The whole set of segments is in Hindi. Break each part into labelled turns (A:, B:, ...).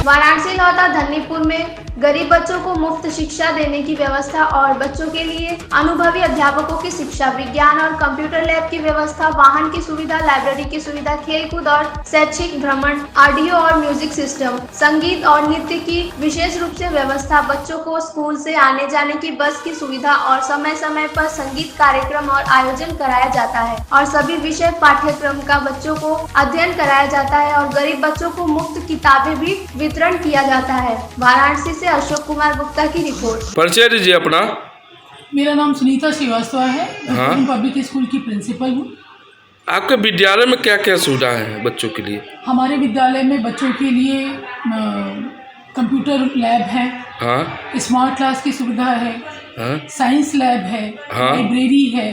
A: वाराणसी लौटा धन्नीपुर में गरीब बच्चों को मुफ्त शिक्षा देने की व्यवस्था और बच्चों के लिए अनुभवी अध्यापकों की शिक्षा, विज्ञान और कंप्यूटर लैब की व्यवस्था, वाहन की सुविधा, लाइब्रेरी की सुविधा, खेलकूद और शैक्षिक भ्रमण, ऑडियो और म्यूजिक सिस्टम, संगीत और नृत्य की विशेष रूप से व्यवस्था, बच्चों को स्कूल से आने जाने की बस की सुविधा और समय समय पर संगीत कार्यक्रम और आयोजन कराया जाता है और सभी विषय पाठ्यक्रम का बच्चों को अध्ययन कराया जाता है और गरीब बच्चों को मुफ्त किताबें भी वितरण किया जाता है। वाराणसी से अशोक कुमार गुप्ता की रिपोर्ट।
B: परिचय दीजिए अपना।
C: मेरा नाम सुनीता श्रीवास्तव है। मैं पब्लिक स्कूल की प्रिंसिपल हूँ।
B: आपके विद्यालय में क्या क्या सुविधा है बच्चों के लिए?
C: हमारे विद्यालय में बच्चों के लिए कंप्यूटर लैब है, स्मार्ट क्लास की सुविधा है, साइंस लैब है, लाइब्रेरी है,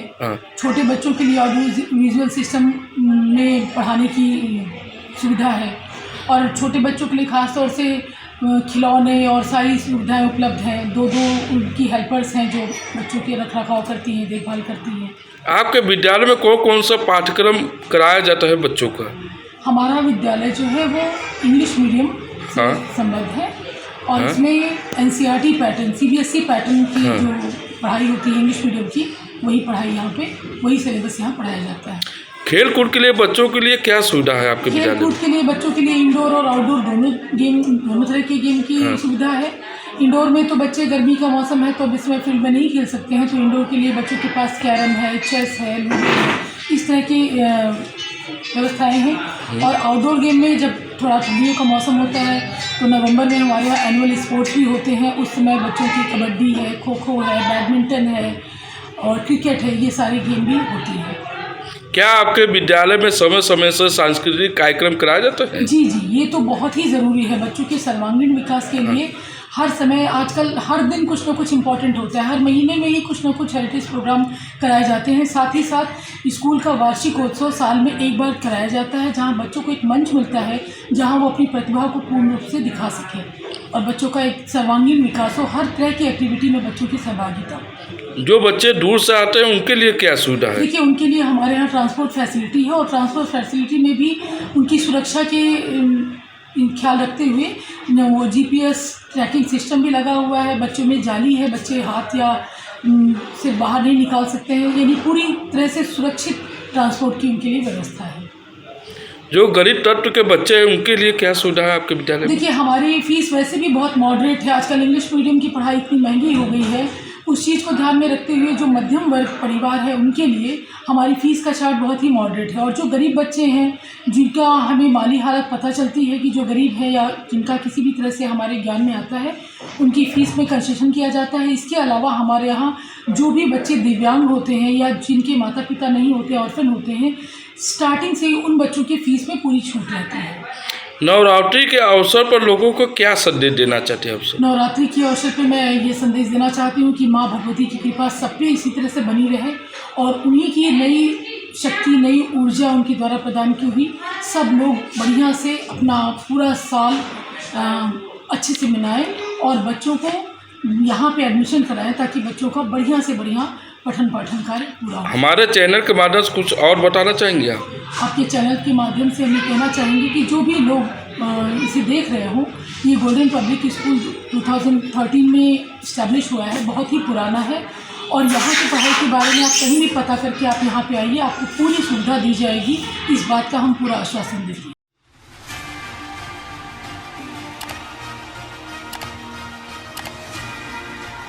C: छोटे बच्चों के लिए ऑडियो विजुअल सिस्टम में पढ़ाने की सुविधा है और छोटे बच्चों के लिए खास तौर से खिलौने और सारी सुविधाएं उपलब्ध हैं। दो उनकी हेल्पर्स हैं जो बच्चों के रखरखाव करती हैं, देखभाल करती हैं। आपके
B: विद्यालय में कौन सा पाठ्यक्रम कराया जाता है बच्चों का?
C: हमारा विद्यालय जो है वो इंग्लिश मीडियम से संबद्ध है और इसमें NCERT पैटर्न, CBSE पैटर्न की जो पढ़ाई होती है इंग्लिश मीडियम की, वही पढ़ाई यहाँ पे, वही सिलेबस यहाँ पढ़ाया जाता है।
B: खेल कूद के लिए बच्चों के लिए क्या सुविधा है आपके विद्यालय में?
C: खेल कूद के लिए बच्चों के लिए इंडोर और आउटडोर दोनों तरह के गेम की सुविधा है। इंडोर में तो बच्चे, गर्मी का मौसम है तो अब इसमें फील्ड में नहीं खेल सकते हैं, तो इंडोर के लिए बच्चों के पास कैरम है, चेस है, लूडो है, इस तरह की व्यवस्थाएं हैं। और आउटडोर गेम में जब थोड़ा ठंडियों का मौसम होता है तो नवंबर में हमारे यहाँ एनुअल स्पोर्ट्स भी होते हैं। उस समय बच्चों की कबड्डी है, खो खो है, बैडमिंटन है और क्रिकेट है, ये सारी गेम भी होती है।
B: क्या आपके विद्यालय में समय समय से सांस्कृतिक कार्यक्रम कराया जाता है?
C: जी, ये तो बहुत ही ज़रूरी है बच्चों के सर्वांगीण विकास के लिए। हर समय, आजकल हर दिन कुछ ना कुछ इम्पोर्टेंट होता है, हर महीने में ही कुछ ना कुछ हेरिटेज प्रोग्राम कराए जाते हैं। साथ ही साथ स्कूल का वार्षिकोत्सव साल में एक बार कराया जाता है, जहां बच्चों को एक मंच मिलता है जहां वो अपनी प्रतिभा को पूर्ण रूप से दिखा सकें और बच्चों का एक सर्वांगीण विकास हो, हर तरह की एक्टिविटी में बच्चों की सहभागिता।
B: जो बच्चे दूर से आते हैं उनके लिए क्या सुविधा है?
C: देखिए, उनके लिए हमारे यहाँ ट्रांसपोर्ट फैसिलिटी है और ट्रांसपोर्ट फैसिलिटी में भी उनकी सुरक्षा के ख्याल रखते हुए वो GPS ट्रैकिंग सिस्टम भी लगा हुआ है। बच्चों में जाली है, बच्चे हाथ या से बाहर नहीं निकाल सकते हैं, यानी पूरी तरह से सुरक्षित ट्रांसपोर्ट की उनके लिए व्यवस्था है।
B: जो गरीब तत्व के बच्चे हैं उनके लिए क्या सुविधा है आपके विद्यालय में?
C: देखिए, हमारी फीस वैसे भी बहुत मॉडरेट है। आजकल इंग्लिश मीडियम की पढ़ाई इतनी महंगी हो गई है, उस चीज़ को ध्यान में रखते हुए जो मध्यम वर्ग परिवार है उनके लिए हमारी फ़ीस का चार्ट बहुत ही मॉडरेट है। और जो गरीब बच्चे हैं जिनका हमें माली हालत पता चलती है कि जो गरीब है या जिनका किसी भी तरह से हमारे ज्ञान में आता है, उनकी फ़ीस में कंसेशन किया जाता है। इसके अलावा हमारे यहाँ जो भी बच्चे दिव्यांग होते हैं या जिनके माता पिता नहीं होते, ऑर्फन होते हैं, स्टार्टिंग से ही उन बच्चों की फ़ीस में पूरी छूट रहती है।
B: नवरात्रि के अवसर पर लोगों को क्या संदेश देना चाहते हैं आपसे?
C: नवरात्रि के अवसर पर मैं ये संदेश देना चाहती हूँ कि माँ भगवती की कृपा सब पे इसी तरह से बनी रहे और उन्हीं की नई शक्ति, नई ऊर्जा उनके द्वारा प्रदान की हुई सब लोग बढ़िया से अपना पूरा साल अच्छे से मनाएं और बच्चों को यहाँ पे एडमिशन कराएं ताकि बच्चों का बढ़िया से बढ़िया पठन पाठन कार्य पूरा हो।
B: हमारे चैनल के माध्यम से कुछ और बताना चाहेंगे आप?
C: आपके चैनल के माध्यम से हम कहना चाहेंगे कि जो भी लोग इसे देख रहे हों, ये गोल्डन पब्लिक स्कूल 2013 में इस्टेब्लिश हुआ है, बहुत ही पुराना है और यहाँ की पढ़ाई के बारे में आप कहीं भी पता करके आप यहाँ पे आइए, आपको पूरी सुविधा दी जाएगी। इस बात का हम पूरा आश्वासन देते हैं।